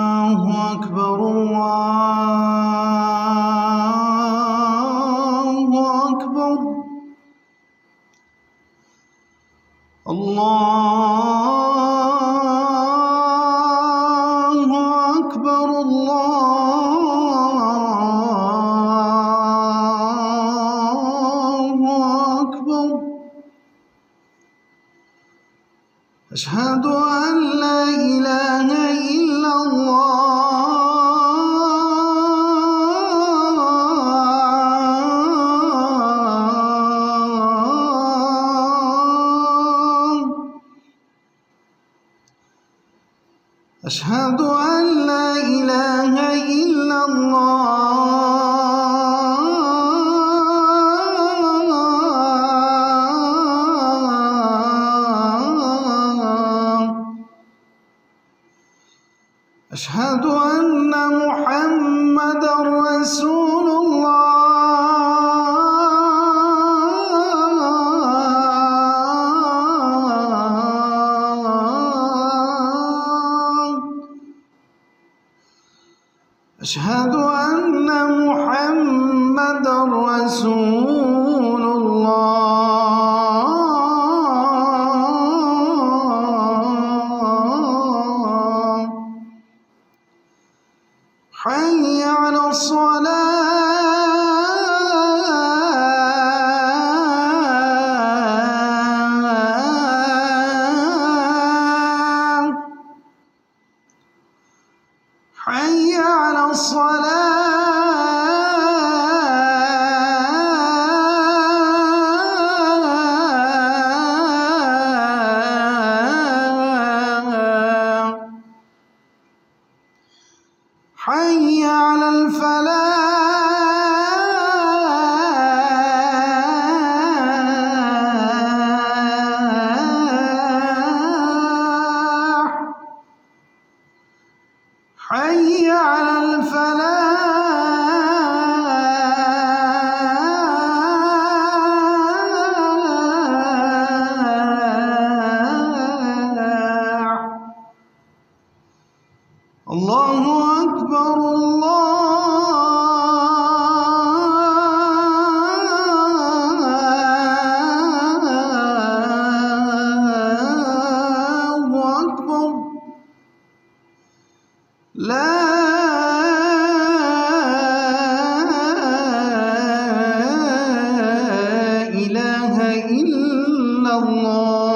الله أكبر الله أكبر الله أكبر الله أكبر أشهد أن لا إله إلا الله أشهد أن لا إله إلا الله أشهد أن محمدًا رسول الله أشهد أن محمدًا رسول الله حي على الصلاة حي على الصلاة حي على الفلاح حي على الفلاح الله أكبر الله أكبر لا إله إلا الله